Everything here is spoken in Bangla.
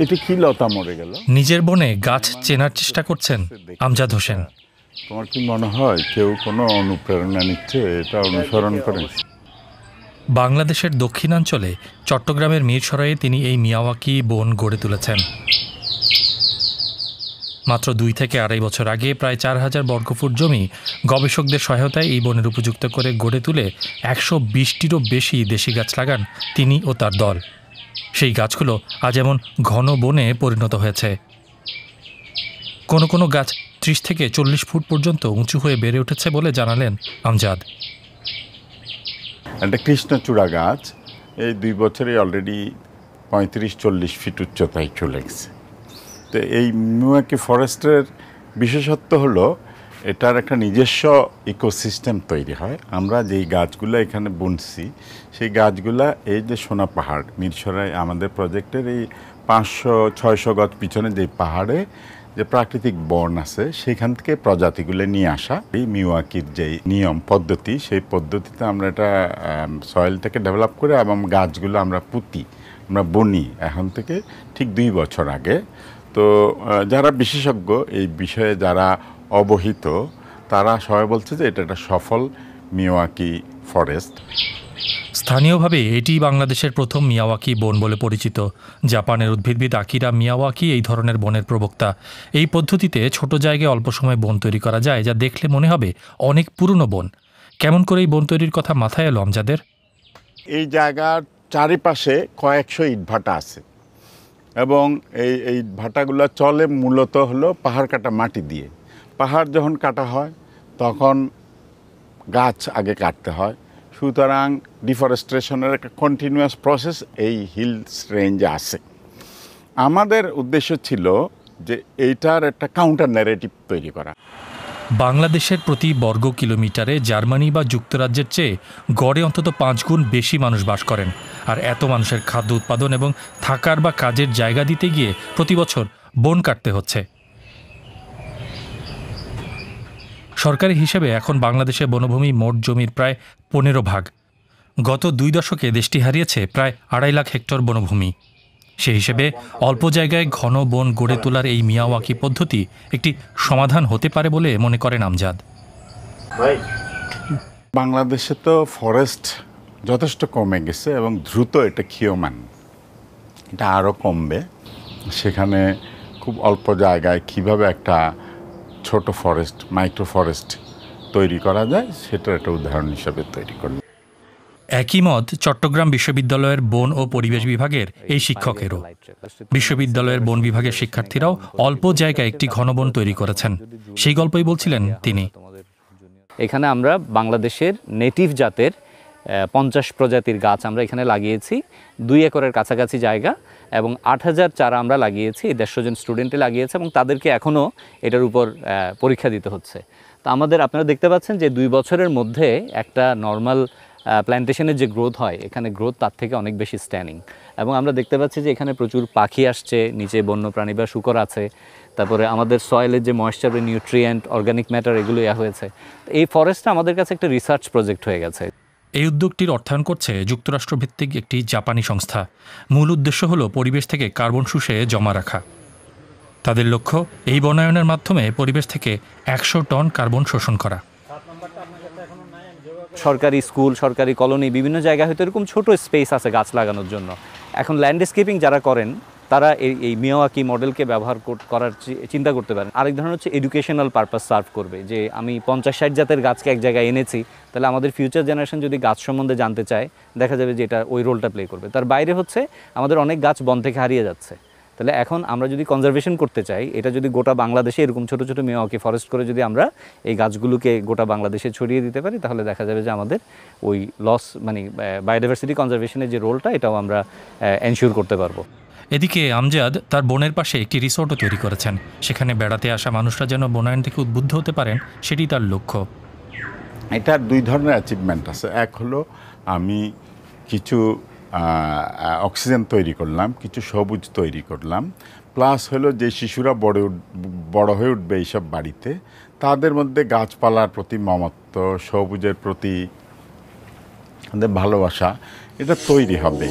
এটা কি লতা মরে গেল? নিজের বনে গাছ চেনার চেষ্টা করছেন আমজাদ হোসেন। তোমার কি মনে হয় কেউ কোনো অনুপ্রেরণা নিচ্ছে এটা অনুসরণ করে? বাংলাদেশের দক্ষিণাঞ্চলে চট্টগ্রামের মিরসরাইয়ে তিনি এই মিয়াওয়াকি বন গড়ে তুলেছেন। মাত্র 2 থেকে 2.5 বছর আগে প্রায় 4000 বর্গফুট জমি গবেষকদের সহায়তায় এই বনের উপযুক্ত করে গড়ে তুলে 120টিরও বেশি দেশি গাছ লাগান তিনি ও তার দল। সেই গাছগুলো আজ এমন ঘন বনে পরিণত হয়েছে। কোনো কোনো গাছ 30 থেকে 40 ফুট পর্যন্ত উঁচু হয়ে বেড়ে উঠেছে বলে জানালেন আমজাদ। একটা কৃষ্ণচূড়া গাছ এই 2 বছরে অলরেডি 35-40 ফিট উচ্চতায় চলে গেছে। তো এই মিয়াওয়াকি ফরেস্টের বিশেষত্ব হলো এটার একটা নিজস্ব ইকোসিস্টেম তৈরি হয়। আমরা যেই গাছগুলো এখানে বুনছি সেই গাছগুলা এই যে সোনা পাহাড় মিরসরাই আমাদের প্রজেক্টের এই 500-600 গজ পিছনে যে পাহাড়ে যে প্রাকৃতিক বন আছে সেখান থেকে প্রজাতিগুলো নিয়ে আসা। এই মিয়াওয়াকির যে নিয়ম পদ্ধতি সেই পদ্ধতিতে আমরা এটা সয়েলটাকে ডেভেলপ করে এবং গাছগুলো আমরা পুঁতি আমরা বনি এখন থেকে ঠিক 2 বছর আগে। তো যারা বিশেষজ্ঞ এই বিষয়ে যারা অবহিত তারা সবাই বলছে যে এটা একটা সফল মিয়াওয়াকি ফরেস্ট। স্থানীয়ভাবে এটি বাংলাদেশের প্রথম মিয়াওয়াকি বন বলে পরিচিত। জাপানের উদ্ভিদবিদ আকিরা মিয়াওয়াকি এই ধরনের বনের প্রবক্তা। এই পদ্ধতিতে ছোট জায়গায় অল্প সময় বন তৈরি করা যায়, যা দেখলে মনে হবে অনেক পুরনো বন। কেমন করে এই বন তৈরির কথা মাথায় এলো আমজাদের? এই জায়গার চারিপাশে কয়েকশো ইটভাটা আছে এবং এই ইটভাটাগুলো চলে মূলত হলো পাহাড় কাটা মাটি দিয়ে। পাহাড় যখন কাটা হয় তখন গাছ আগে কাটতে হয়, সুতরাং ডিফরেস্টেশনের একটা কন্টিনিউয়াস প্রসেস এই হিলস রেঞ্জে আছে। আমাদের উদ্দেশ্য ছিল যে এইটার একটা কাউন্টার ন্যারেটিভ তৈরি করা। বাংলাদেশের প্রতি বর্গ কিলোমিটারে জার্মানি বা যুক্তরাজ্যের চেয়ে গড়ে অন্তত 5 গুণ বেশি মানুষ বাস করেন। আর এত মানুষের খাদ্য উৎপাদন এবং থাকার বা কাজের জায়গা দিতে গিয়ে প্রতি বছর বন কাটতে হচ্ছে। সরকারি হিসেবে এখন বাংলাদেশে বনভূমি মোট জমির প্রায় 15 ভাগ। গত 2 দশকে দেশটি হারিয়েছে প্রায় 2.5 লাখ হেক্টর বনভূমি। সেই হিসেবে অল্প জায়গায় ঘন বন গড়ে তোলার এই মিয়াওয়াকি পদ্ধতি একটি সমাধান হতে পারে বলে মনে করেন আমজাদ। বাংলাদেশে তো ফরেস্ট যথেষ্ট কমে গেছে এবং দ্রুত এটা ক্ষীয়মান, এটা আরও কমবে। সেখানে খুব অল্প জায়গায় কিভাবে একটা ছোট ফরেস্ট মাইক্রো ফরেস্ট তৈরি করা যায় সেটার একটা উদাহরণ হিসেবে তৈরি করল। একই মত চট্টগ্রাম বিশ্ববিদ্যালয়ের বন ও পরিবেশ বিভাগের এই শিক্ষকেরও। বিশ্ববিদ্যালয়ের বন বিভাগের শিক্ষার্থীরাও অল্প জায়গায় একটি ঘন বন তৈরি করেছেন। সেই গল্পই বলছিলেন তিনি। এখানে আমরা বাংলাদেশের নেটিভ জাতের 50 প্রজাতির গাছ আমরা এখানে লাগিয়েছি। 2 একরের কাছাকাছি জায়গা এবং 8000 চারা আমরা লাগিয়েছি। 150 জন স্টুডেন্টে লাগিয়েছে এবং তাদেরকে এখনও এটার উপর পরীক্ষা দিতে হচ্ছে। তো আমাদের আপনারা দেখতে পাচ্ছেন যে 2 বছরের মধ্যে একটা নর্মাল প্ল্যান্টেশনের যে গ্রোথ হয় এখানে গ্রোথ তার থেকে অনেক বেশি স্ট্যান্ডিং। এবং আমরা দেখতে পাচ্ছি যে এখানে প্রচুর পাখি আসছে, নিচে বন্যপ্রাণী বা শূকর আছে। তারপরে আমাদের সয়েলের যে ময়েশ্চার, নিউট্রিয়েন্ট, অর্গানিক ম্যাটার এগুলো হয়েছে। এই ফরেস্টটা আমাদের কাছে একটা রিসার্চ প্রজেক্ট হয়ে গেছে। এই উদ্যোগটির অর্থায়ন করছে যুক্তরাষ্ট্রভিত্তিক একটি জাপানি সংস্থা। মূল উদ্দেশ্য হল পরিবেশ থেকে কার্বন শুষে জমা রাখা। তাদের লক্ষ্য এই বনায়নের মাধ্যমে পরিবেশ থেকে 100 টন কার্বন শোষণ করা। সরকারি স্কুল, সরকারি কলোনি, বিভিন্ন জায়গায় হয়তো এরকম ছোট স্পেস আছে গাছ লাগানোর জন্য। এখন ল্যান্ডস্কেপিং যারা করেন তারা এই মিয়াওয়াকি মডেলকে ব্যবহার করার চিন্তা করতে পারেন। আরেক ধরনের হচ্ছে এডুকেশনাল পারপাস সার্ভ করবে, যে আমি 50-60 জাতের গাছকে এক জায়গায় এনেছি, তাহলে আমাদের ফিউচার জেনারেশন যদি গাছ সম্বন্ধে জানতে চায় দেখা যাবে যে এটা ওই রোলটা প্লে করবে। তার বাইরে হচ্ছে আমাদের অনেক গাছ বন থেকে হারিয়ে যাচ্ছে। তাহলে এখন আমরা যদি কনজারভেশন করতে চাই, এটা যদি গোটা বাংলাদেশে এরকম ছোটো ছোটো মিয়াওয়াকি ফরেস্ট করে যদি আমরা এই গাছগুলোকে গোটা বাংলাদেশে ছড়িয়ে দিতে পারি, তাহলে দেখা যাবে যে আমাদের ওই লস মানে বায়োডাইভার্সিটি কনজারভেশনের যে রোলটা এটাও আমরা এনশিওর করতে পারবো। এদিকে আমজাদ তার বনের পাশে একটি রিসোর্টও তৈরি করেছেন। সেখানে বেড়াতে আসা মানুষরা যেন বনায়ন থেকে উদ্বুদ্ধ হতে পারেন, সেটি তার লক্ষ্য। এটার 2 ধরনের অ্যাচিভমেন্ট আছে। এক হলো আমি কিছু অক্সিজেন তৈরি করলাম, কিছু সবুজ তৈরি করলাম, প্লাস হলো যে শিশুরা বড় হয়ে উঠবে এইসব বাড়িতে, তাদের মধ্যে গাছপালার প্রতি মমত্ব, সবুজের প্রতি ভালোবাসা এটা তৈরি হবে।